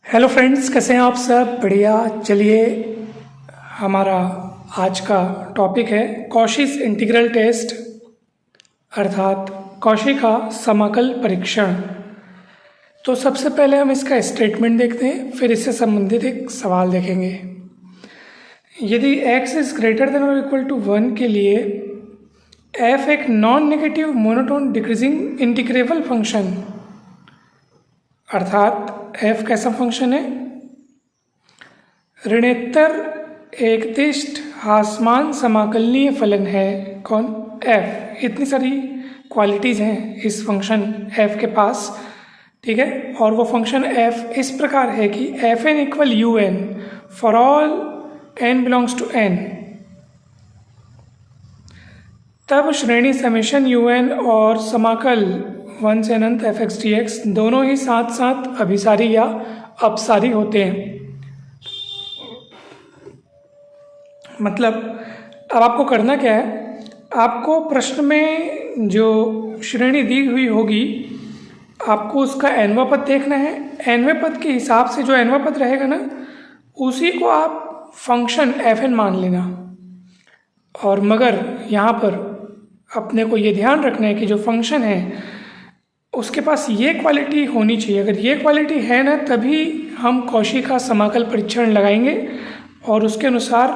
Hello friends, कैसे हैं आप सब? बढ़िया। चलिए, हमारा आज का टॉपिक है कॉशी's इंटीग्रल टेस्ट, अर्थात कॉशी का समाकल परीक्षण। तो सबसे पहले हम इसका स्टेटमेंट देखते हैं, फिर इससे संबंधित एक सवाल देखेंगे। यदि x इज ग्रेटर देन और इक्वल टू 1 के लिए f एक non negative monotone decreasing integrable function, अर्थात f कैसा फंक्शन है? ऋणोत्तर एकदिष्ट ह्रासमान समाकलनीय फलन है। कौन? f। इतनी सारी क्वालिटीज़ हैं इस फंक्शन f के पास, ठीक है। और वो फंक्शन f इस प्रकार है कि F N equal U N for all n belongs to n। तब श्रेणी समेशन यू एन और समाकल 1 से अनंत एफ एक्स डी एक्स दोनों ही साथ साथ अभिसारी या अपसारी होते हैं। मतलब अब आपको करना क्या है, आपको प्रश्न में जो श्रेणी दी हुई होगी आपको उसका nवां पद देखना है। nवें पद के हिसाब से जो nवां पद रहेगा ना, उसी को आप फंक्शन एफ एन मान लेना। और मगर यहाँ पर अपने को ये ध्यान रखना है कि जो फंक्शन है उसके पास ये क्वालिटी होनी चाहिए। अगर ये क्वालिटी है ना, तभी हम कॉशी का समाकल परीक्षण लगाएंगे और उसके अनुसार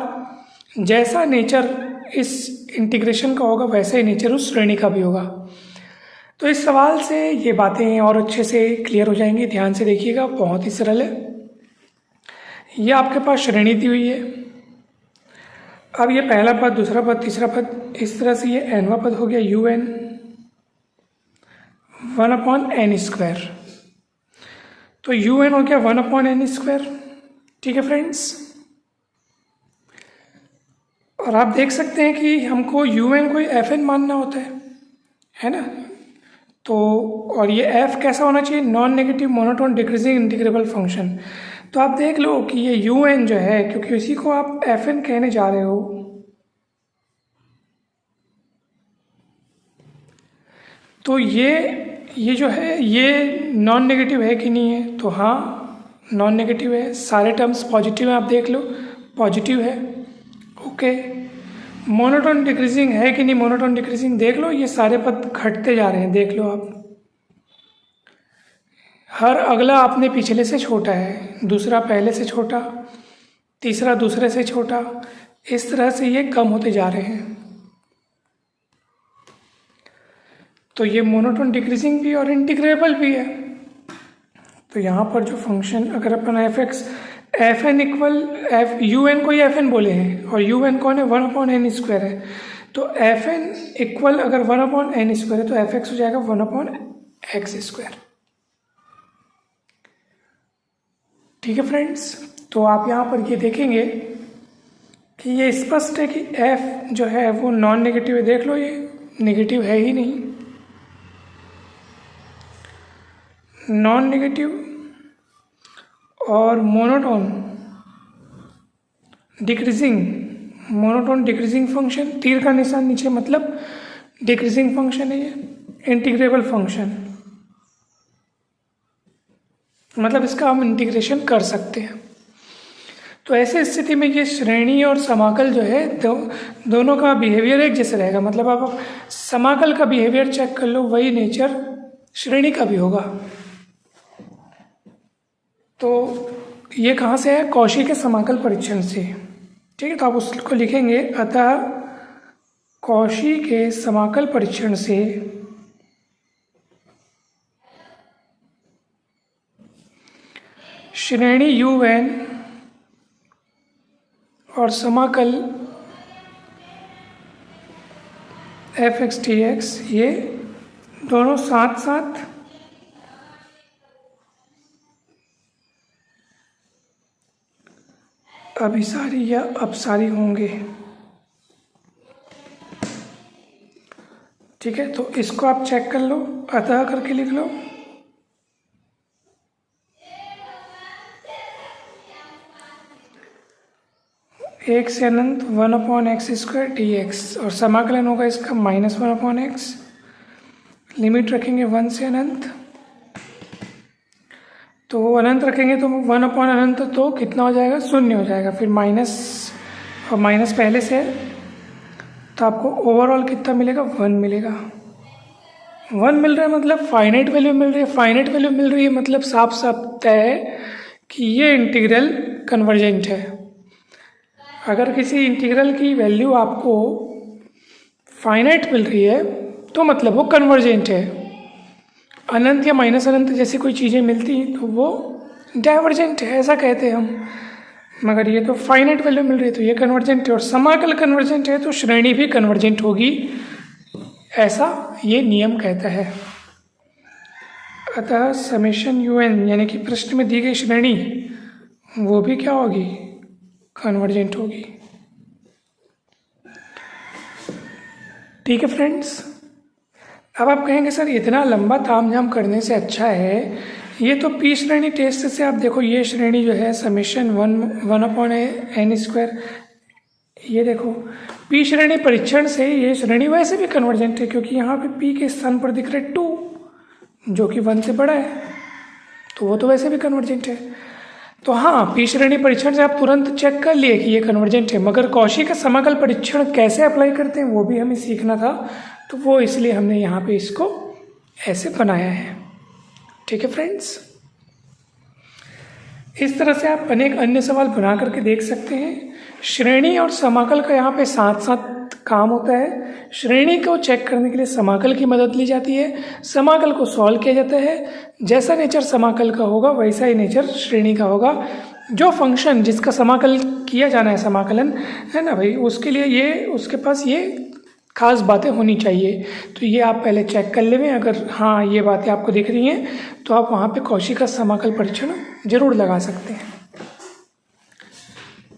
जैसा नेचर इस इंटीग्रेशन का होगा वैसे ही नेचर उस श्रेणी का भी होगा। तो इस सवाल से ये बातें और अच्छे से क्लियर हो जाएंगी। ध्यान से देखिएगा, बहुत ही सरल है। ये आपके पास श्रेणी दी हुई है। अब ये पहला पद, दूसरा पद, तीसरा पद, इस तरह से ये एनवा पद हो गया यू एन 1/n²। तो यू एन हो गया 1/n², ठीक है फ्रेंड्स। और आप देख सकते हैं कि हमको यू एन को एफ एन मानना होता है ना। तो और ये एफ कैसा होना चाहिए? Non negative monotone decreasing integrable function. तो आप देख लो कि ये यू एन जो है, क्योंकि इसी को आप एफ एन कहने जा रहे हो, तो ये जो है ये नॉन नेगेटिव है कि नहीं है? तो हाँ, नॉन नेगेटिव है। सारे टर्म्स पॉजिटिव हैं, आप देख लो पॉजिटिव है। ओके, मोनोटोन डिक्रीजिंग है कि नहीं? मोनोटोन डिक्रीजिंग देख लो, ये सारे पद घटते जा रहे हैं, देख लो आप। हर अगला अपने पिछले से छोटा है, दूसरा पहले से छोटा, तीसरा दूसरे से छोटा, इस तरह से ये कम होते जा रहे हैं। तो ये मोनोटोन डिक्रीजिंग भी और इंटीग्रेबल भी है। तो यहाँ पर जो फंक्शन, अगर अपन F N equal F U N को ही एफ एन बोले हैं और यू एन कौन है? 1/n² है। तो एफ एन इक्वल अगर 1/n² है तो एफ एक्स हो जाएगा 1/x²। ठीक है फ्रेंड्स। तो आप यहाँ पर ये देखेंगे कि ये स्पष्ट है कि एफ जो है वो नॉन नेगेटिव है। देख लो, ये नेगेटिव है ही नहीं, नॉन नेगेटिव और मोनोटोन डिक्रीजिंग फंक्शन, तीर का निशान नीचे, मतलब डिक्रीजिंग फंक्शन है ये, इंटीग्रेबल फंक्शन, मतलब इसका हम इंटीग्रेशन कर सकते हैं। तो ऐसे स्थिति में ये श्रेणी और समाकल जो है दोनों का बिहेवियर एक जैसे रहेगा। मतलब आप समाकल का बिहेवियर चेक कर लो, वही नेचर श्रेणी का भी होगा। तो ये कहाँ से है? कॉशी के समाकल परीक्षण से, ठीक है। तो आप उसको लिखेंगे, अतः कॉशी के समाकल परीक्षण से श्रेणी यू एन और समाकल एफ एक्स डी एक्स ये दोनों साथ साथ अभिसारी या अपसारी होंगे, ठीक है। तो इसको आप चेक कर लो, अतः करके लिख लो। एक से अनंत 1/x² dx और समाकलन होगा इसका -1/x। लिमिट रखेंगे 1 से अनंत। तो वो अनंत रखेंगे तो 1 अपॉन अनंत तो कितना हो जाएगा, शून्य हो जाएगा। फिर माइनस, और माइनस पहले से है तो आपको ओवरऑल कितना मिलेगा, 1 मिलेगा। 1 मिल रहा है मतलब फाइनाइट वैल्यू मिल रही है। फाइनाइट वैल्यू मिल रही है मतलब साफ साफ तय है कि ये इंटीग्रल कन्वर्जेंट है। अगर किसी इंटीग्रल की वैल्यू आपको फाइनाइट मिल रही है तो मतलब वो कन्वर्जेंट है। अनंत या माइनस अनंत जैसी कोई चीज़ें मिलती हैं तो वो डाइवर्जेंट है, ऐसा कहते हैं हम। मगर ये तो फाइनाइट वैल्यू मिल रही है तो ये कन्वर्जेंट है, और समाकल कन्वर्जेंट है तो श्रेणी भी कन्वर्जेंट होगी, ऐसा ये नियम कहता है। अतः समेशन UN यानी कि प्रश्न में दी गई श्रेणी वो भी क्या होगी, कन्वर्जेंट होगी। ठीक है फ्रेंड्स, अब आप कहेंगे सर इतना लंबा तामझाम करने से अच्छा है ये तो पी श्रेणी टेस्ट से आप देखो, ये श्रेणी जो है समेशन 1/n², ये देखो पी श्रेणी परीक्षण से ये श्रेणी वैसे भी कन्वर्जेंट है, क्योंकि यहाँ पे पी के स्थान पर दिख रहा है 2 जो कि 1 से बड़ा है, तो वो तो वैसे भी कन्वर्जेंट है। तो हाँ, पी श्रेणी परीक्षण से आप तुरंत चेक कर लिए कि ये कन्वर्जेंट है, मगर कौशी का समाकल परीक्षण कैसे अप्लाई करते हैं वो भी हमें सीखना था, तो वो इसलिए हमने यहाँ पे इसको ऐसे बनाया है। ठीक है फ्रेंड्स, इस तरह से आप अनेक अन्य सवाल बना करके देख सकते हैं। श्रेणी और समाकल का यहाँ पे साथ साथ काम होता है। श्रेणी को चेक करने के लिए समाकल की मदद ली जाती है, समाकल को सॉल्व किया जाता है। जैसा नेचर समाकल का होगा वैसा ही नेचर श्रेणी का होगा। जो फंक्शन जिसका समाकल किया जाना है, समाकलन है ना भाई, उसके लिए ये उसके पास ये खास बातें होनी चाहिए। तो ये आप पहले चेक कर लेंगे, अगर हाँ ये बातें आपको दिख रही हैं तो आप वहाँ पे कौशी का समाकल परीक्षण जरूर लगा सकते हैं।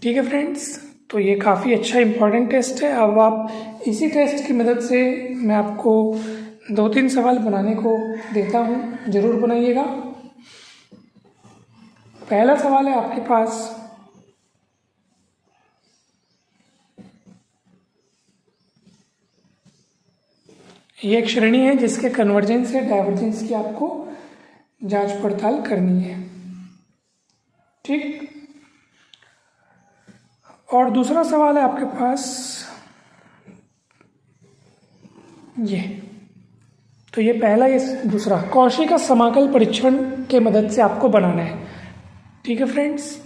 ठीक है फ्रेंड्स, तो ये काफ़ी अच्छा इम्पॉर्टेंट टेस्ट है। अब आप इसी टेस्ट की मदद से मैं आपको 2-3 सवाल बनाने को देता हूँ, ज़रूर बनाइएगा। पहला सवाल है आपके पास, ये एक श्रेणी है जिसके कन्वर्जेंस या डाइवर्जेंस की आपको जांच पड़ताल करनी है। ठीक, और दूसरा सवाल है आपके पास ये, तो ये पहला, ये दूसरा कौशी का समाकल परीक्षण के मदद से आपको बनाना है। ठीक है फ्रेंड्स,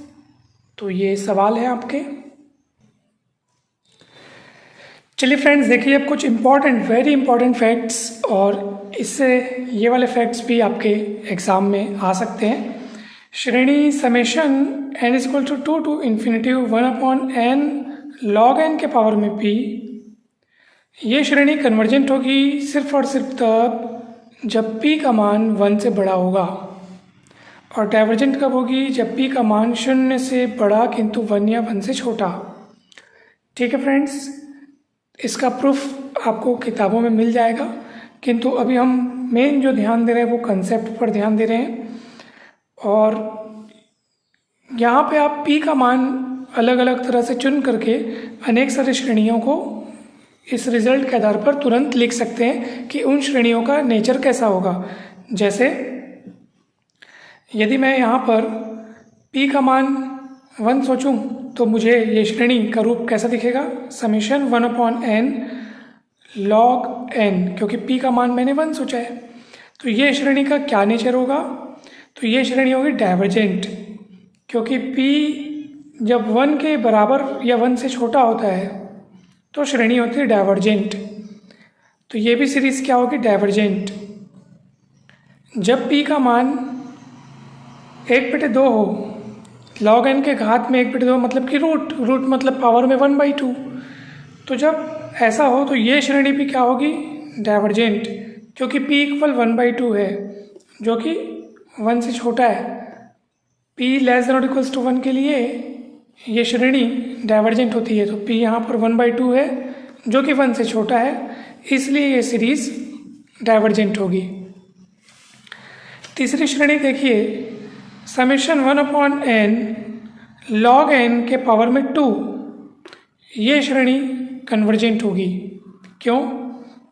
तो ये सवाल है आपके। चलिए फ्रेंड्स, देखिए अब कुछ इम्पॉर्टेंट, वेरी इंपॉर्टेंट फैक्ट्स, और इससे ये वाले फैक्ट्स भी आपके एग्ज़ाम में आ सकते हैं। श्रेणी summation n=2 to infinitive 1/n log n के पावर में p, ये श्रेणी कन्वर्जेंट होगी सिर्फ और सिर्फ तब जब p का मान 1 से बड़ा होगा, और डाइवर्जेंट कब होगी, जब p का मान 0 से बड़ा किंतु 1 या 1 से छोटा। ठीक है फ्रेंड्स, इसका प्रूफ आपको किताबों में मिल जाएगा, किंतु अभी हम मेन जो ध्यान दे रहे हैं वो कंसेप्ट पर ध्यान दे रहे हैं। और यहाँ पे आप p का मान अलग अलग तरह से चुन करके अनेक सारी श्रेणियों को इस रिजल्ट के आधार पर तुरंत लिख सकते हैं कि उन श्रेणियों का नेचर कैसा होगा। जैसे यदि मैं यहाँ पर p का मान 1 सोचूं तो मुझे ये श्रेणी का रूप कैसा दिखेगा, समेशन 1/n log n, क्योंकि p का मान मैंने 1 सोचा है। तो ये श्रेणी का क्या नेचर होगा, तो ये श्रेणी होगी डाइवर्जेंट, क्योंकि p जब 1 के बराबर या 1 से छोटा होता है तो श्रेणी होती है डाइवर्जेंट। तो ये भी सीरीज़ क्या होगी, डाइवर्जेंट। जब p का मान 1/2 हो, log n के घात में 1/2 मतलब कि रूट मतलब पावर में 1/2, तो जब ऐसा हो तो ये श्रेणी भी क्या होगी, डाइवर्जेंट, क्योंकि p = 1/2 है जो कि 1 से छोटा है। p < 1 के लिए ये श्रेणी डाइवर्जेंट होती है, तो p यहाँ पर 1/2 है जो कि 1 से छोटा है, इसलिए ये सीरीज डाइवर्जेंट होगी। तीसरी श्रेणी देखिए, समेशन 1/n log n के पावर में 2, ये श्रेणी कन्वर्जेंट होगी। क्यों,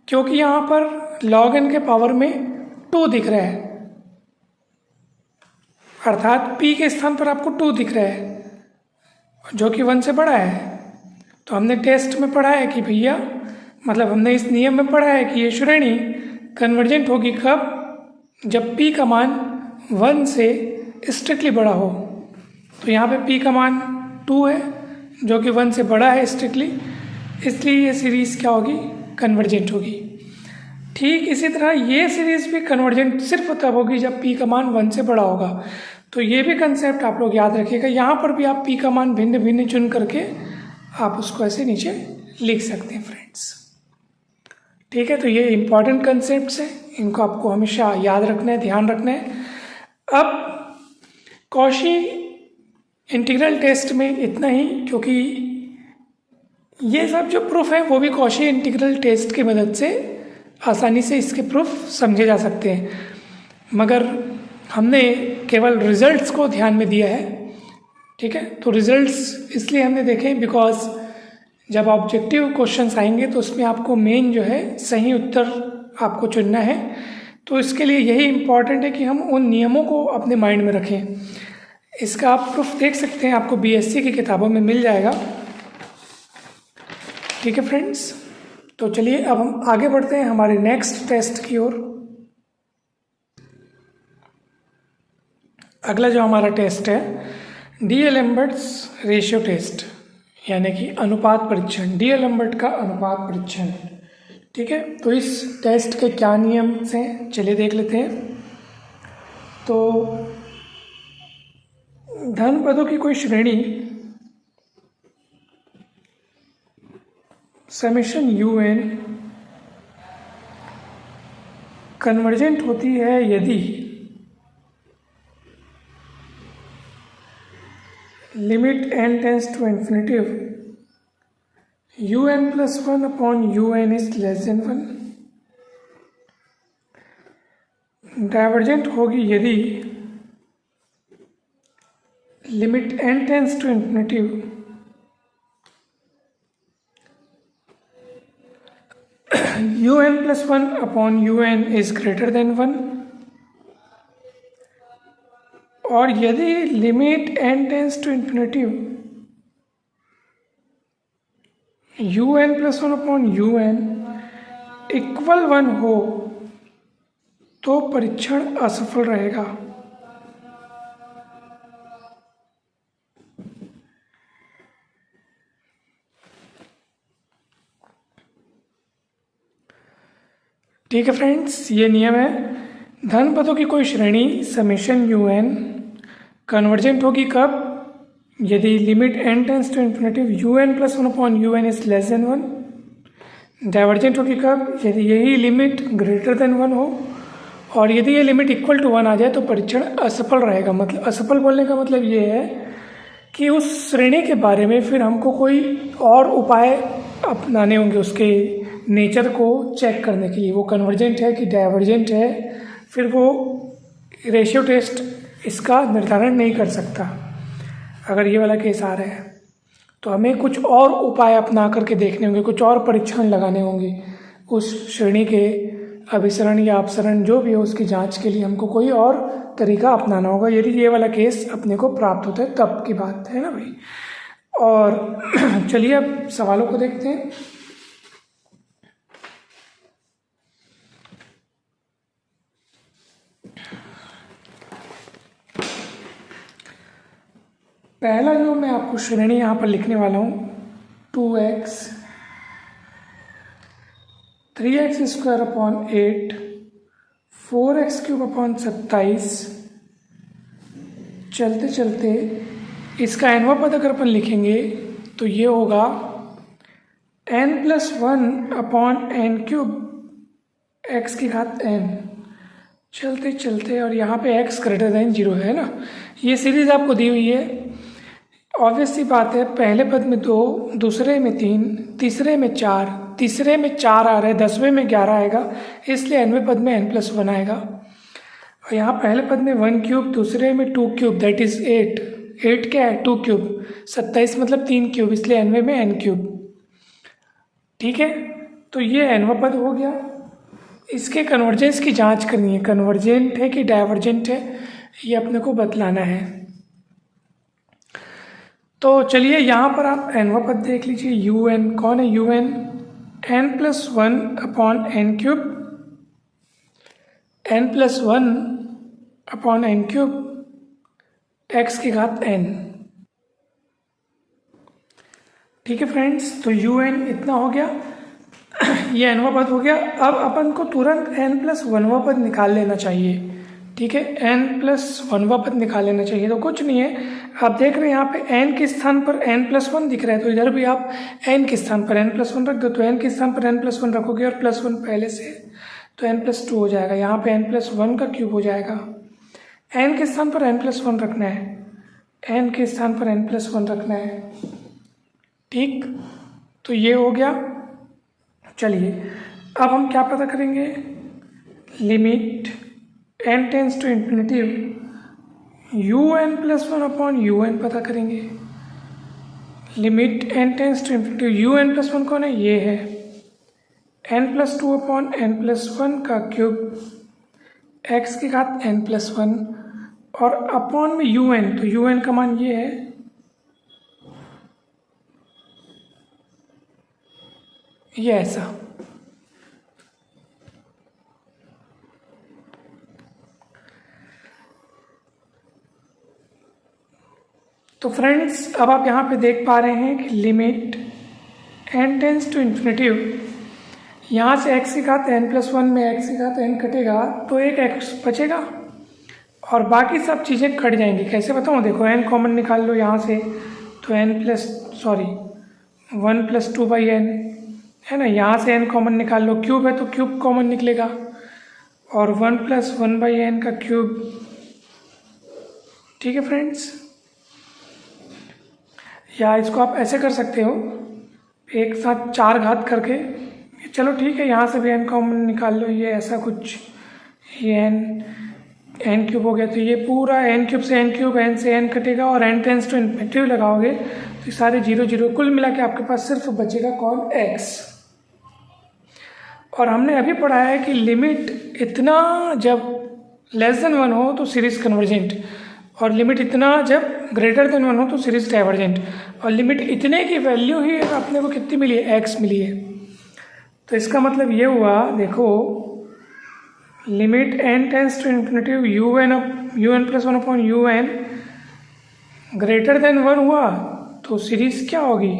क्योंकि यहाँ पर log n के पावर में 2 दिख रहा है। अर्थात p के स्थान पर आपको 2 दिख रहा है जो कि 1 से बड़ा है। तो हमने टेस्ट में पढ़ा है कि भैया, मतलब हमने इस नियम में पढ़ा है कि ये श्रेणी कन्वर्जेंट होगी कब, जब p का मान 1 से स्ट्रिक्टली बड़ा हो। तो यहाँ पे p का मान 2 है जो कि 1 से बड़ा है स्ट्रिक्टली, इसलिए ये सीरीज़ क्या होगी, कन्वर्जेंट होगी। ठीक इसी तरह ये सीरीज़ भी कन्वर्जेंट सिर्फ तब होगी जब p का मान 1 से बड़ा होगा। तो ये भी कंसेप्ट आप लोग याद रखिएगा। यहाँ पर भी आप p का मान भिन्न भिन्न चुन करके आप उसको ऐसे नीचे लिख सकते हैं फ्रेंड्स। ठीक है, तो ये इंपॉर्टेंट कंसेप्ट्स हैं, इनको आपको हमेशा याद रखना है, ध्यान रखना है। अब कॉशी इंटीग्रल टेस्ट में इतना ही, क्योंकि ये सब जो प्रूफ है वो भी कॉशी इंटीग्रल टेस्ट की मदद से आसानी से इसके प्रूफ समझे जा सकते हैं, मगर हमने केवल रिजल्ट्स को ध्यान में दिया है। ठीक है, तो रिजल्ट्स इसलिए हमने देखे बिकॉज जब ऑब्जेक्टिव क्वेश्चंस आएंगे तो उसमें आपको मेन जो है सही उत्तर आपको चुनना है। तो इसके लिए यही इम्पॉर्टेंट है कि हम उन नियमों को अपने माइंड में रखें। इसका आप प्रूफ देख सकते हैं, आपको बीएससी की किताबों में मिल जाएगा। ठीक है फ्रेंड्स, तो चलिए अब हम आगे बढ़ते हैं हमारे नेक्स्ट टेस्ट की ओर। अगला जो हमारा टेस्ट है डी-एलेम्बर्ट्स रेशियो टेस्ट, यानी कि अनुपात परीक्षण, डी-एलेम्बर्ट का अनुपात परीक्षण। ठीक है, तो इस टेस्ट के क्या नियम हैं चलिए देख लेते हैं। तो धन पदों की कोई श्रेणी समेशन UN कन्वर्जेंट होती है यदि limit n tends to infinitive UN+1 upon UN is less than 1। Divergent होगी यदि limit n tends to infinitive UN+1 upon UN is greater than 1, और यदि limit n tends to infinitive UN+1 upon UN equal 1 हो तो परीक्षण असफल रहेगा। ठीक है फ्रेंड्स, ये नियम है। धन पदों की कोई श्रेणी समेशन UN कन्वर्जेंट होगी कब, यदि limit n tends to infinitive UN+1 upon UN is less than 1। Divergent होगी कब, यदि यही लिमिट ग्रेटर देन 1 हो, और यदि ये लिमिट इक्वल टू 1 आ जाए तो परीक्षण असफल रहेगा। मतलब असफल बोलने का मतलब ये है कि उस श्रेणी के बारे में फिर हमको कोई और उपाय अपनाने होंगे उसके नेचर को चेक करने के लिए, वो कन्वर्जेंट है कि डाइवर्जेंट है। फिर वो रेशियो टेस्ट इसका निर्धारण नहीं कर सकता अगर ये वाला केस आ रहा है। तो हमें कुछ और उपाय अपना करके देखने होंगे, कुछ और परीक्षण लगाने होंगे उस श्रेणी के अभिसरण या अपसरण जो भी हो उसकी जांच के लिए हमको कोई और तरीका अपनाना होगा, यदि ये वाला केस अपने को प्राप्त होता है तब की बात है ना भाई। और चलिए अब सवालों को देखते हैं। पहला जो मैं आपको श्रेणी यहाँ पर लिखने वाला हूँ 2x 3x² upon 8 4x³ upon 27। चलते चलते इसका nवां पद अगर अपन लिखेंगे तो ये होगा n+1 अपॉन n³ x⁻n। चलते चलते और यहाँ पे x ग्रेटर देन 0 है ना, ये सीरीज आपको दी हुई है। ऑब्वियस सी बात है, पहले पद में 2, दूसरे में 3, तीसरे में 4, तीसरे में 4 आ रहा है, 10वें में 11 आएगा, इसलिए nवें पद में n+1 आएगा। और यहाँ पहले पद में 1³ दूसरे में 2³ दैट इज़ 8, 8 क्या है 2³ 27 मतलब 3³, इसलिए nवें में n³। ठीक है, तो ये nवां पद हो गया। इसके कन्वर्जेंस की जांच करनी है, कन्वर्जेंट है कि डाइवर्जेंट है। ये अपने को बतलाना है। तो चलिए यहाँ पर आप nवां पद देख लीजिए। यू एन कौन है? U N n+1 upon n cube, n+1 upon n cube x की घात n। ठीक है फ्रेंड्स, तो यू एन इतना हो गया, ये nवां पद हो गया। अब अपन को तुरंत n+1वां पद निकाल लेना चाहिए। ठीक है, n+1वां पद निकाल लेना चाहिए। तो कुछ नहीं है, आप देख रहे हैं यहाँ पे n के स्थान पर n+1 दिख रहा है, तो इधर भी आप n के स्थान पर n+1 रख दो। तो n के स्थान पर n+1 रखोगे और +1 पहले से, तो n+2 हो जाएगा। यहाँ पे n+1 का क्यूब हो जाएगा। n के स्थान पर n+1 रखना है, n के स्थान पर n+1 रखना है। ठीक, तो ये हो गया। चलिए अब हम क्या पता करेंगे? Limit n tends to infinity un+1 upon un पता करेंगे। Limit n tends to infinity un+1 कौन है? ये है n+2 अपॉन n+1 का क्यूब x की घात n+1 और अपॉन में un, तो un का मान ये है, ये ऐसा। तो फ्रेंड्स अब आप यहाँ पे देख पा रहे हैं कि limit n tends to infinity, यहाँ से x की घात n+1 में x की घात n कटेगा तो एक x बचेगा और बाकी सब चीज़ें कट जाएंगी। कैसे बताऊँ? देखो n कॉमन निकाल लो यहाँ से, तो n+1+2/n है ना। यहाँ से n कॉमन निकाल लो, क्यूब है तो क्यूब कॉमन निकलेगा और 1+1/n का क्यूब। ठीक है फ्रेंड्स, या इसको आप ऐसे कर सकते हो, एक साथ 4 घात करके। चलो ठीक है, यहाँ से भी n कॉमन निकाल लो, ये ऐसा कुछ, ये n क्यूब हो गया। तो ये पूरा n क्यूब से n क्यूब, n से n कटेगा और n टेंस टू इन्फिनिटी लगाओगे तो सारे 0 0, कुल मिला के आपके पास सिर्फ बचेगा कौन? x। और हमने अभी पढ़ा है कि लिमिट इतना जब <1 हो तो सीरीज कन्वर्जेंट, और लिमिट इतना जब <1 हो तो सीरीज डाइवर्जेंट, और लिमिट इतने की वैल्यू ही अपने को कितनी मिली है? x मिली है। तो इसका मतलब ये हुआ, देखो limit n tends to infinity un+1 upon un <1 हुआ तो सीरीज क्या होगी?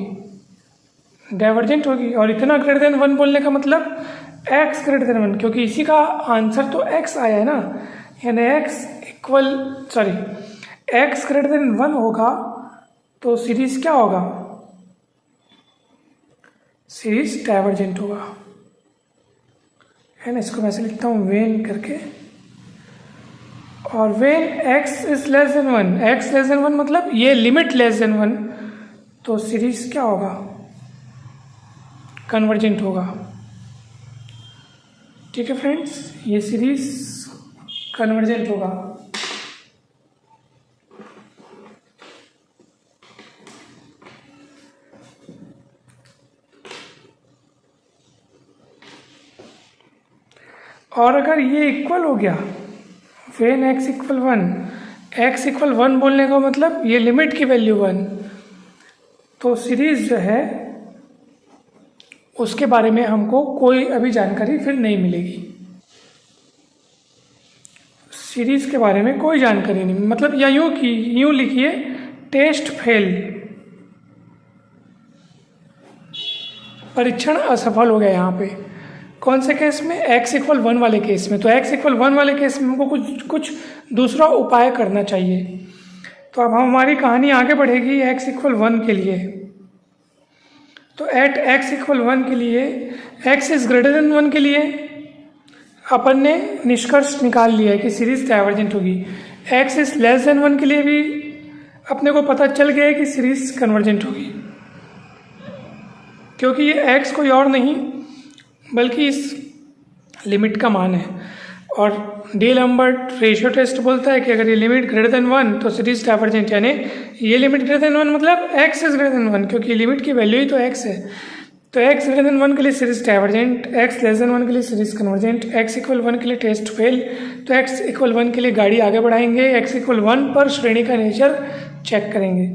डाइवर्जेंट होगी। और इतना <1 बोलने का मतलब x <1, क्योंकि इसी का आंसर तो x आया है ना, यानी x <1 होगा तो सीरीज क्या होगा? सीरीज डाइवर्जेंट होगा, है ना। इसको मैं ऐसे लिखता हूँ वेन करके, और वेन x इज <1, x <1 मतलब ये लिमिट <1, तो सीरीज क्या होगा? कन्वर्जेंट होगा। ठीक है फ्रेंड्स, ये सीरीज कन्वर्जेंट होगा। और अगर ये इक्वल हो गया, वेन x = 1, x = 1 बोलने का मतलब ये लिमिट की वैल्यू 1, तो सीरीज जो है उसके बारे में हमको कोई अभी जानकारी फिर नहीं मिलेगी। सीरीज के बारे में कोई जानकारी नहीं, मतलब या यूँ लिखिए, टेस्ट फेल, परीक्षण असफल हो गया। यहाँ पे कौन से केस में? x = 1 वाले केस में। तो x = 1 वाले केस में हमको कुछ दूसरा उपाय करना चाहिए। तो अब हमारी कहानी आगे बढ़ेगी x = 1 के लिए। तो एट x = 1 के लिए, x इज <1 के लिए अपन ने निष्कर्ष निकाल लिया है कि सीरीज डाइवर्जेंट होगी। x इज <1 के लिए भी अपने को पता चल गया है कि सीरीज कन्वर्जेंट होगी, क्योंकि ये x कोई और नहीं बल्कि इस लिमिट का मान है। और डी-लैम्बर्ट रेशियो टेस्ट बोलता है कि अगर ये लिमिट <1 तो सीरीज डाइवर्जेंट, यानी ये लिमिट <1 मतलब x इज <1, क्योंकि लिमिट की वैल्यू ही तो x है। तो x ग्रेटर देन 1 के लिए series divergent, x less than 1 के लिए सीरीज कन्वर्जेंट, x इक्वल 1 के लिए टेस्ट फेल। तो x इक्वल 1 के लिए गाड़ी आगे बढ़ाएंगे, x इक्वल 1 पर श्रेणी का नेचर चेक करेंगे।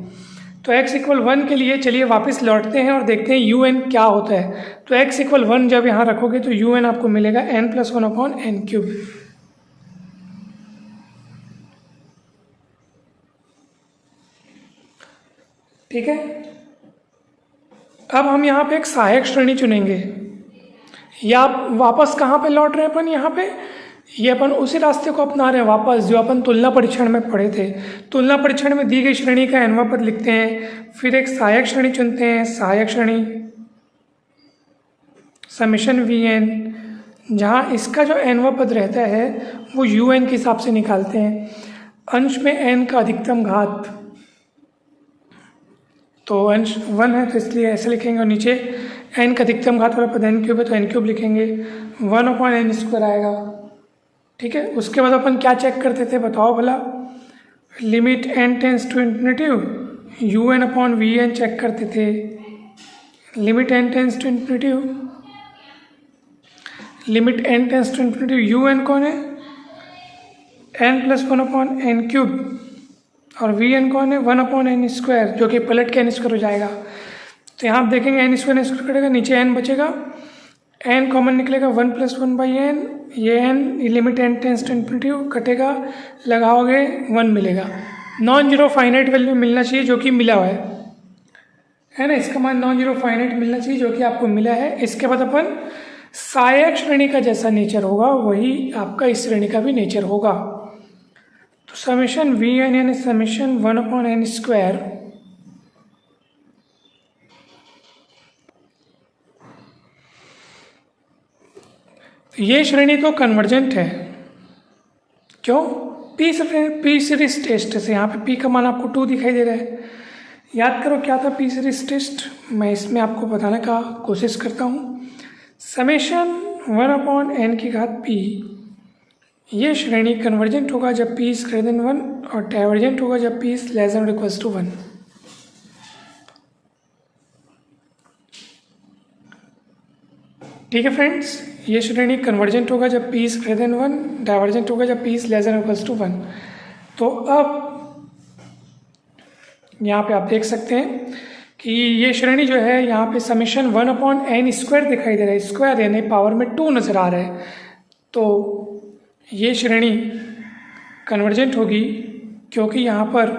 तो x इक्वल 1 के लिए चलिए वापस लौटते हैं और देखते हैं यू एन क्या होता है। तो x इक्वल 1 जब यहाँ रखोगे तो यू एन आपको मिलेगा n+1/n³। ठीक है, अब हम यहाँ पे एक सहायक श्रेणी चुनेंगे, या आप वापस कहाँ पे लौट रहे हैं अपन, यहाँ पे ये अपन उसी रास्ते को अपना रहे हैं वापस जो अपन तुलना परीक्षण में पढ़े थे। तुलना परीक्षण में दी गई श्रेणी का nवां पद लिखते हैं, फिर एक सहायक श्रेणी चुनते हैं, सहायक श्रेणी समेशन वी एन, जहाँ इसका जो nवां पद रहता है वो यू एन के हिसाब से निकालते हैं। अंश में n का अधिकतम घात, तो अंश 1 है तो इसलिए ऐसे लिखेंगे, और नीचे n का अधिकतम घात वाला पद n³ है तो n³ लिखेंगे, 1/n² आएगा। ठीक है, उसके बाद अपन क्या चेक करते थे बताओ भला, limit n tends to infinitive U N upon V N check करते थे। Limit n tends to infinitive, limit n tends to infinitive U N कौन है, n+1/n³, और वी एन कौन है 1/n², जो कि पलट के n² हो जाएगा। तो यहाँ आप देखेंगे n² कटेगा, नीचे n बचेगा, n कॉमन निकलेगा 1+1/n, ये n limit n tends to infinitive कटेगा, लगाओगे 1 मिलेगा। नॉन जीरो फाइनाइट वैल्यू मिलना चाहिए जो कि मिला हुआ है ना, इसका मान नॉन जीरो फाइनाइट मिलना चाहिए जो कि आपको मिला है। इसके बाद अपन सहायक श्रेणी का जैसा नेचर होगा वही आपका इस श्रेणी का भी नेचर होगा। तो समेशन वी एन यानी समेशन 1/n², ये श्रेणी तो कन्वर्जेंट है, क्यों, पी सीरीज टेस्ट से, यहाँ पे पी का मान आपको 2 दिखाई दे रहा है। याद करो क्या था पी सीरीज टेस्ट, मैं इसमें आपको बताने का कोशिश करता हूँ। समेशन 1/n⁻p, ये श्रेणी कन्वर्जेंट होगा जब p इज ग्रेटर देन 1 और डाइवर्जेंट होगा जब p इज लेस देन और इक्वल्स टू 1। ठीक है फ्रेंड्स, ये श्रेणी कन्वर्जेंट होगा जब p is greater than 1, divergent होगा जब p इज लेस देन और इक्वल्स टू 1। तो अब यहाँ पे आप देख सकते हैं कि ये श्रेणी जो है यहाँ पे समेशन 1/n² दिखाई दे रहा है, स्क्वायर यानी पावर में 2 नज़र आ रहा है। तो ये श्रेणी कन्वर्जेंट होगी क्योंकि यहाँ पर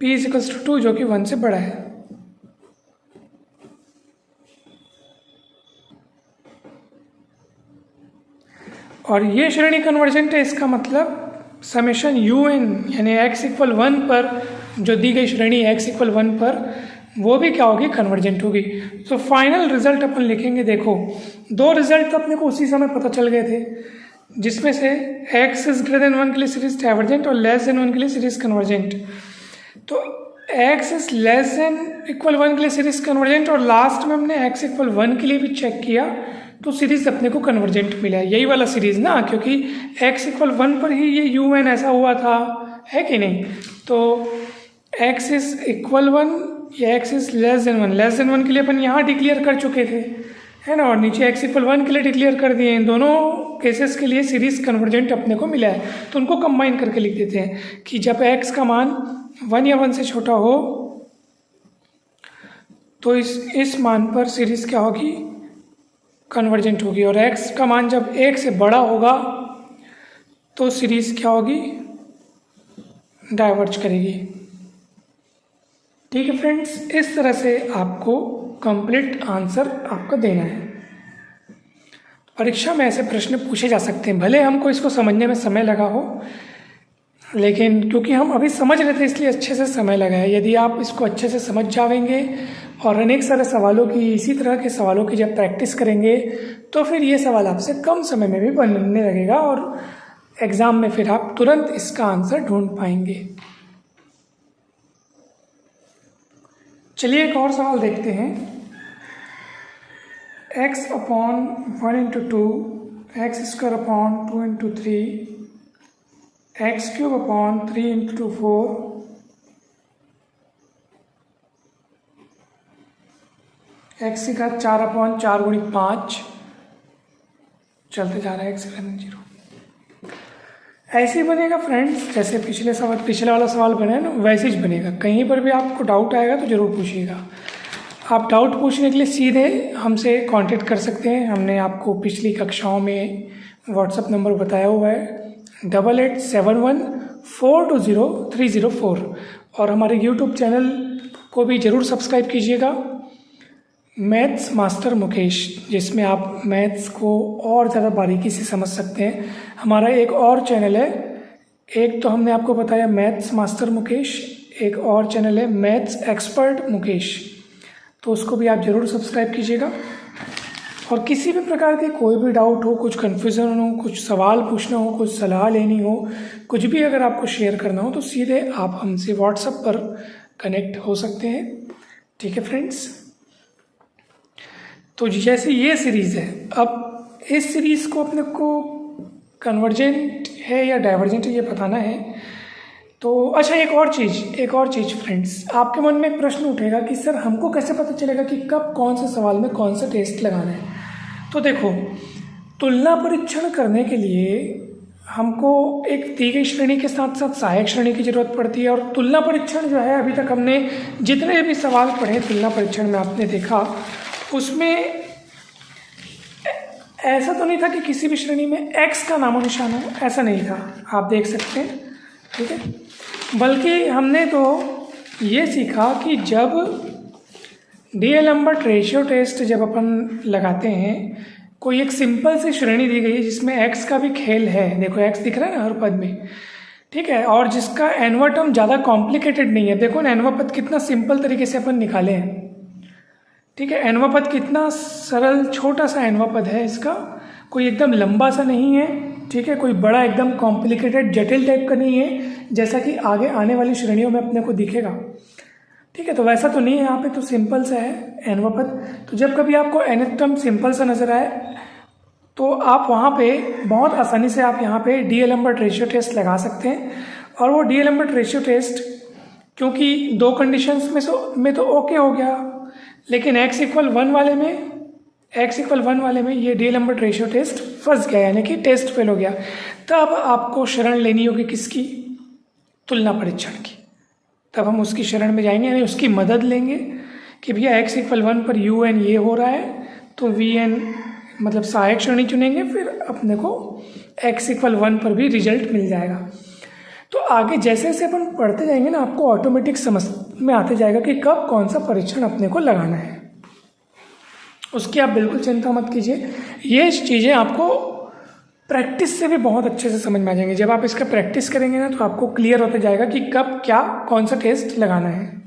p इज इक्वल्स टू 2 जो कि 1 से बड़ा है। और ये श्रेणी कन्वर्जेंट है, इसका मतलब समेशन यू एन यानी x इक्वल 1 पर जो दी गई श्रेणी x इक्वल 1 पर वो भी क्या होगी, कन्वर्जेंट होगी। तो फाइनल रिजल्ट अपन लिखेंगे, देखो 2 रिजल्ट तो अपने को उसी समय पता चल गए थे, जिसमें से x इज ग्रेटर देन 1 के लिए सीरीज डाइवर्जेंट और लेस देन 1 के लिए सीरीज कन्वर्जेंट। तो x is less than equal 1 के लिए सीरीज कन्वर्जेंट और लास्ट में हमने x इक्वल 1 के लिए भी चेक किया तो सीरीज अपने को कन्वर्जेंट मिला है, यही वाला सीरीज ना, क्योंकि x इक्वल 1 पर ही ये यू एन ऐसा हुआ था, है कि नहीं। तो x इज इक्वल 1 या x is less than 1, less than 1 के लिए अपन यहाँ डिक्लेयर कर चुके थे, है ना, और नीचे x इक्वल 1 के लिए डिक्लेयर कर दिए। इन दोनों केसेस के लिए सीरीज कन्वर्जेंट अपने को मिला है, तो उनको कंबाइन करके लिख देते हैं कि जब x का मान 1 या 1 से छोटा हो तो इस मान पर सीरीज क्या होगी, कन्वर्जेंट होगी, और x का मान जब 1 से बड़ा होगा तो सीरीज क्या होगी, डाइवर्ज करेगी। ठीक है फ्रेंड्स, इस तरह से आपको कंप्लीट आंसर आपका देना है। परीक्षा में ऐसे प्रश्न पूछे जा सकते हैं, भले हमको इसको समझने में समय लगा हो, लेकिन क्योंकि हम अभी समझ रहे थे इसलिए अच्छे से समय लगा है। यदि आप इसको अच्छे से समझ जाएंगे और अनेक सारे सवालों की, इसी तरह के सवालों की जब प्रैक्टिस करेंगे तो फिर ये सवाल आपसे कम समय में भी बनने लगेगा और एग्ज़ाम में फिर आप तुरंत इसका आंसर ढूंढ पाएंगे। चलिए एक और सवाल देखते हैं। x upon 1 into 2, x square upon 2 into 3, x³ upon 3 into 4, x की घात 4/4 गुणित 5 चलते जा रहा है एक्स ग्रेटर देन 0। ऐसे ही बनेगा फ्रेंड्स, जैसे पिछले वाला सवाल बना है ना, वैसे ही बनेगा। कहीं पर भी आपको डाउट आएगा तो ज़रूर पूछिएगा। आप डाउट पूछने के लिए सीधे हमसे कांटेक्ट कर सकते हैं। हमने आपको पिछली कक्षाओं में व्हाट्सएप नंबर बताया हुआ है 8871420304। और हमारे यूट्यूब चैनल को भी ज़रूर सब्सक्राइब कीजिएगा, मैथ्स मास्टर मुकेश, जिसमें आप मैथ्स को और ज़्यादा बारीकी से समझ सकते हैं। हमारा एक और चैनल है, एक तो हमने आपको बताया मैथ्स मास्टर मुकेश, एक और चैनल है मैथ्स एक्सपर्ट मुकेश, तो उसको भी आप ज़रूर सब्सक्राइब कीजिएगा। और किसी भी प्रकार के कोई भी डाउट हो, कुछ कन्फ्यूज़न हो, कुछ सवाल पूछना हो, कुछ सलाह लेनी हो, कुछ भी अगर आपको शेयर करना हो तो सीधे आप हमसे व्हाट्सएप पर कनेक्ट हो सकते हैं। ठीक है फ्रेंड्स, तो जैसे ये सीरीज़ है, अब इस सीरीज़ को अपने को कन्वर्जेंट है या डाइवर्जेंट है ये बताना है। तो अच्छा, एक और चीज़ फ्रेंड्स, आपके मन में एक प्रश्न उठेगा कि सर हमको कैसे पता चलेगा कि कब कौन से सवाल में कौन सा टेस्ट लगाना है। तो देखो, तुलना परीक्षण करने के लिए हमको एक दी गई श्रेणी के साथ साथ सहायक श्रेणी की ज़रूरत पड़ती है। और तुलना परीक्षण जो है, अभी तक हमने जितने भी सवाल पढ़े तुलना परीक्षण में आपने देखा, उसमें ऐसा तो नहीं था कि किसी भी श्रेणी में एक्स का नामो निशान हो, ऐसा नहीं था, आप देख सकते हैं। ठीक है, बल्कि हमने तो ये सीखा कि जब डीएलएम्बर्ट रेशियो टेस्ट जब अपन लगाते हैं, कोई एक सिंपल सी श्रेणी दी गई है जिसमें एक्स का भी खेल है, देखो एक्स दिख रहा है ना हर पद में, ठीक है, और जिसका एनवा टर्म ज़्यादा कॉम्प्लिकेटेड नहीं है। देखो ना एनवा पद कितना सिंपल तरीके से अपन निकाले हैं। ठीक है, एनवा पद कितना सरल छोटा सा एनवा पद है, इसका कोई एकदम लंबा सा नहीं है। ठीक है, कोई बड़ा एकदम कॉम्प्लिकेटेड जटिल टाइप का नहीं है, जैसा कि आगे आने वाली श्रेणियों में अपने को दिखेगा। ठीक है, तो वैसा तो नहीं है, यहाँ पे तो सिंपल सा है एनवा पद। तो जब कभी आपको nth टर्म सिंपल सा नज़र आए तो आप वहाँ पे बहुत आसानी से आप यहाँ पे डीएलएम्बर्ट रेशियो टेस्ट लगा सकते हैं। और वो डीएलएम्बर्ट रेशियो टेस्ट क्योंकि दो कंडीशंस में तो ओके हो गया, लेकिन x=1 वाले में ये डीएलएम्बर्ट रेशियो टेस्ट फंस गया, यानी कि टेस्ट फेल हो गया। तब आपको शरण लेनी होगी किसकी? तुलना परीक्षण की। तब हम उसकी शरण में जाएंगे, यानी उसकी मदद लेंगे कि भैया x=1 पर un ये हो रहा है, तो vn मतलब सहायक श्रेणी चुनेंगे, फिर अपने को x=1 पर भी रिजल्ट मिल जाएगा। तो आगे जैसे जैसे अपन पढ़ते जाएंगे ना, आपको ऑटोमेटिक समझ में आते जाएगा कि कब कौन सा परीक्षण अपने को लगाना है। उसकी आप बिल्कुल चिंता मत कीजिए, ये चीज़ें आपको प्रैक्टिस से भी बहुत अच्छे से समझ में आ जाएंगे। जब आप इसका प्रैक्टिस करेंगे ना, तो आपको क्लियर होता जाएगा कि कब क्या कौन सा टेस्ट लगाना है।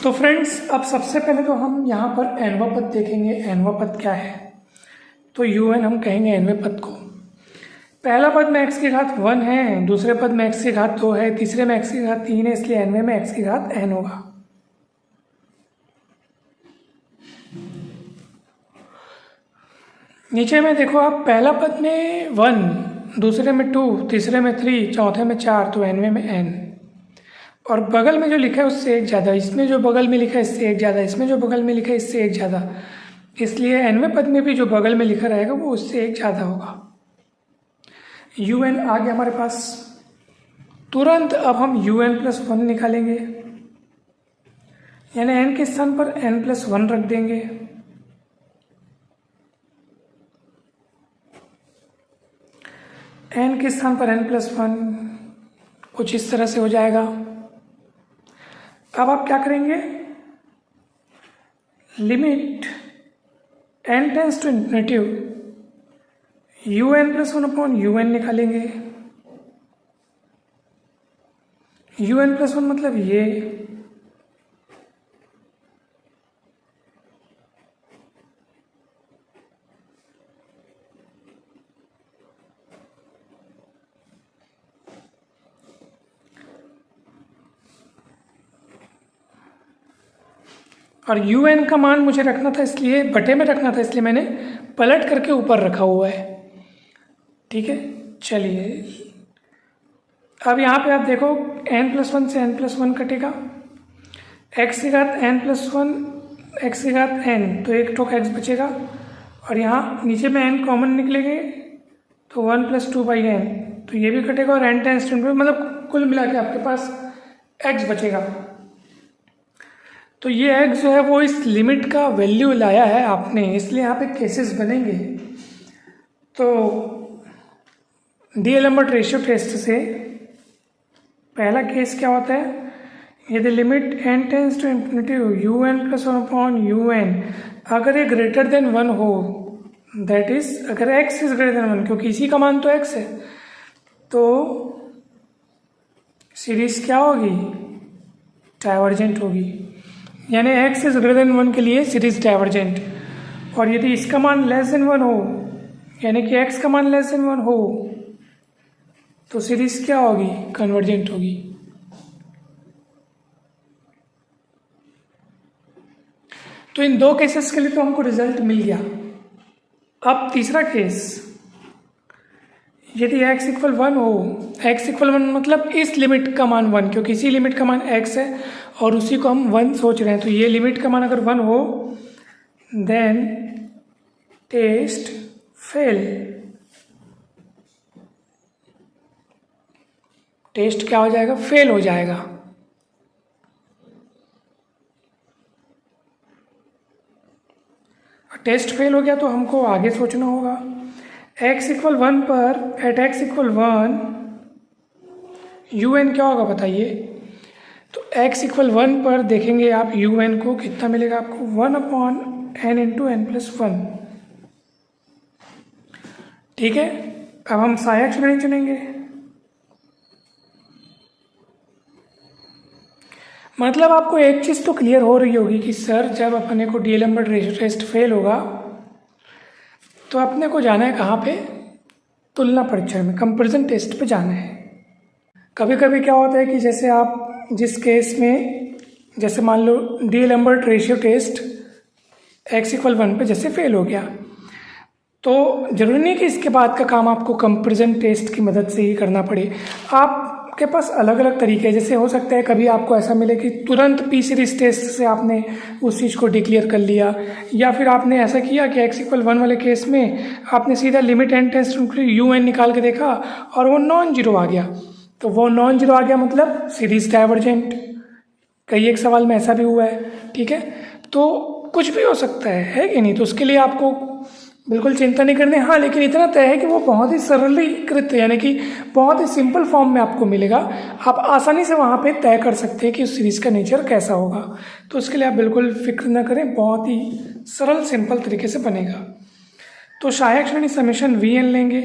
तो फ्रेंड्स, अब सबसे पहले तो हम यहाँ पर एनवा पद देखेंगे। एनवा पद क्या है? तो un हम कहेंगे एनवे पद को। पहला पद में x की घात 1 है, दूसरे पद में x की घात 2 है, तीसरे में x की घात 3 है, इसलिए एनवे में x की घात n होगा। नीचे में देखो आप, पहला पद में 1, दूसरे में 2, तीसरे में 3, चौथे में 4, तो एनवे में n। और बगल में जो लिखा है उससे एक ज़्यादा, इसमें जो बगल में लिखा है इससे एक ज़्यादा, इसमें जो बगल में लिखा है इससे एक ज़्यादा, इसलिए एनवे पद में भी जो बगल में लिखा रहेगा वो उससे एक ज़्यादा होगा। un आ गया हमारे पास। तुरंत अब हम un+1 निकालेंगे, यानी n के स्थान पर n+1 रख देंगे। n के स्थान पर n+1 कुछ इस तरह से हो जाएगा। अब आप क्या करेंगे? Limit n tends to infinity un+1/un निकालेंगे। un+1 मतलब ये, और un का मान मुझे रखना था, इसलिए बटे में रखना था, इसलिए मैंने पलट करके ऊपर रखा हुआ है। ठीक है, चलिए अब यहाँ पे आप देखो n+1 से n+1 कटेगा, x की घात n+1 x की घात n, तो एक ठोक x बचेगा और यहाँ नीचे में n कॉमन निकलेंगे तो 1+2/n, तो ये भी कटेगा और n टेंस टू मतलब कुल मिला के आपके पास x बचेगा। तो ये x जो है वो इस लिमिट का वैल्यू लाया है आपने, इसलिए यहाँ पे केसेस बनेंगे। तो डी-एलेम्बर्ट रेशियो टेस्ट से पहला केस क्या होता है, यदि limit n tends to infinity un+1/un अगर ये ग्रेटर देन 1 हो, दैट इज अगर x इज ग्रेटर देन 1, क्योंकि इसी का मान तो x है, तो सीरीज क्या होगी, डाइवर्जेंट होगी। यानी x इज ग्रेटर देन 1 के लिए सीरीज डाइवर्जेंट, और यदि इसका मान लेस देन 1 हो, यानी कि x का मान लेस देन 1 हो, तो सीरीज क्या होगी, कन्वर्जेंट होगी। तो इन दो केसेस के लिए तो हमको रिजल्ट मिल गया। अब तीसरा केस, यदि x = 1 हो, x = 1 मतलब इस लिमिट का मान 1, क्योंकि इसी लिमिट का मान x है और उसी को हम 1 सोच रहे हैं, तो ये लिमिट का मान अगर 1 हो, देन टेस्ट फेल। टेस्ट क्या हो जाएगा, फेल हो जाएगा। टेस्ट फेल हो गया तो हमको आगे सोचना होगा। x = 1 पर एट x = 1 un क्या होगा बताइए। तो x = 1 पर देखेंगे आप un को कितना मिलेगा आपको, 1/n × n+1। ठीक है, अब हम सहायक श्रेणी चुनेंगे। मतलब आपको एक चीज़ तो क्लियर हो रही होगी कि सर जब अपने को डी-एलेम्बर्ट रेशियो टेस्ट फेल होगा तो अपने को जाना है कहाँ पे, तुलना परीक्षण में, कंपैरिजन टेस्ट पे जाना है। कभी कभी क्या होता है कि जैसे आप जिस केस में, जैसे मान लो डी-एलेम्बर्ट रेशियो टेस्ट x = 1 पे जैसे फेल हो गया, तो जरूरी नहीं कि इसके बाद का काम आपको कंपैरिजन टेस्ट की मदद से ही करना पड़े। आपके पास अलग अलग तरीके हैं, जैसे हो सकता है कभी आपको ऐसा मिले कि तुरंत पी सीरीज टेस्ट से आपने उस चीज़ को डिक्लेयर कर लिया, या फिर आपने ऐसा किया कि x = 1 वाले केस में आपने सीधा limit n tends to un निकाल के देखा और वो नॉन जीरो आ गया। तो वो नॉन जीरो आ गया मतलब सीरीज डाइवर्जेंट। कई एक सवाल में ऐसा भी हुआ है। ठीक है, तो कुछ भी हो सकता है कि नहीं, तो उसके लिए आपको बिल्कुल चिंता नहीं करनी। हाँ, लेकिन इतना तय है कि वो बहुत ही सरलीकृत यानी कि बहुत ही सिंपल फॉर्म में आपको मिलेगा। आप आसानी से वहाँ पे तय कर सकते हैं कि उस सीरीज़ का नेचर कैसा होगा। तो उसके लिए आप बिल्कुल फिक्र न करें, बहुत ही सरल सिंपल तरीके से बनेगा। तो सहायक श्रेणी समेशन vn लेंगे।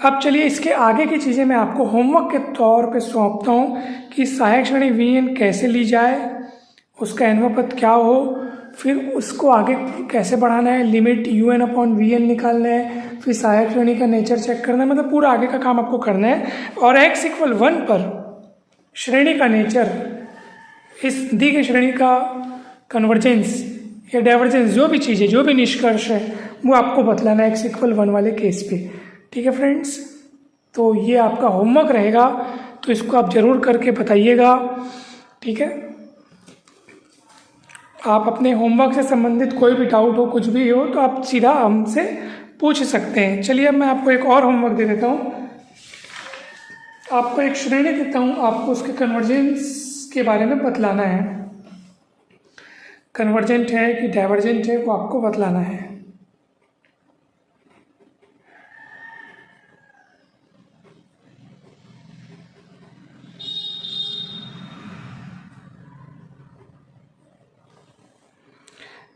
अब चलिए इसके आगे की चीज़ें मैं आपको होमवर्क के तौर पे सौंपता हूँ कि सहायक श्रेणी vn कैसे ली जाए, उसका n वां पद क्या हो, फिर उसको आगे कैसे बढ़ाना है, लिमिट un/vn निकालना है, फिर सहायक श्रेणी का नेचर चेक करना है, मतलब पूरा आगे का काम आपको करना है। और x = 1 पर श्रेणी का नेचर, इस दी गई श्रेणी का कन्वर्जेंस या डाइवर्जेंस, जो भी चीज़ है, जो भी निष्कर्ष है, वो आपको बतलाना है x = 1 वाले केस पे। ठीक है फ्रेंड्स, तो ये आपका होमवर्क रहेगा, तो इसको आप ज़रूर करके बताइएगा। ठीक है, आप अपने होमवर्क से संबंधित कोई भी डाउट हो, कुछ भी हो, तो आप सीधा हमसे पूछ सकते हैं। चलिए अब मैं आपको एक और होमवर्क दे देता हूँ। आपको एक श्रेणी देता हूँ, आपको उसके कन्वर्जेंस के बारे में बतलाना है। कन्वर्जेंट है कि डाइवर्जेंट है, वो आपको बतलाना है।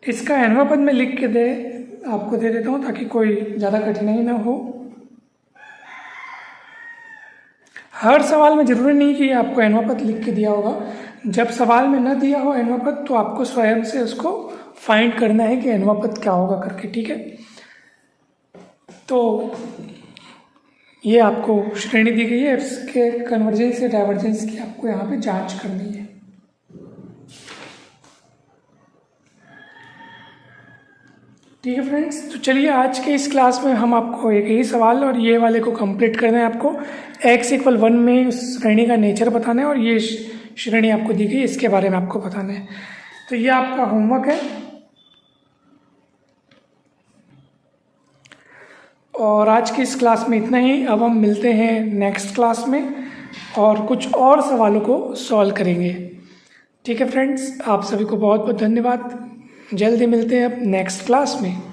इसका n वां पद में लिख के आपको दे देता हूँ ताकि कोई ज़्यादा कठिनाई ना हो। हर सवाल में ज़रूरी नहीं कि आपको n वां पद लिख के दिया होगा। जब सवाल में न दिया हो n वां पद, तो आपको स्वयं से उसको फाइंड करना है कि n वां पद क्या होगा करके। ठीक है, तो ये आपको श्रेणी दी गई है, इसके कन्वर्जेंस या डाइवर्जेंस की आपको यहाँ पे जांच करनी है। ठीक है फ्रेंड्स, तो चलिए आज के इस क्लास में हम आपको एक ही सवाल और ये वाले को कंप्लीट करना है आपको। x इक्वल 1 में उस श्रेणी का नेचर बताना है और ये श्रेणी आपको दी गई, इसके बारे में आपको बताना है। तो ये आपका होमवर्क है और आज की इस क्लास में इतना ही। अब हम मिलते हैं नेक्स्ट क्लास में और कुछ और सवालों को सॉल्व करेंगे। ठीक है फ्रेंड्स, आप सभी को बहुत बहुत धन्यवाद। जल्दी मिलते हैं अब नेक्स्ट क्लास में।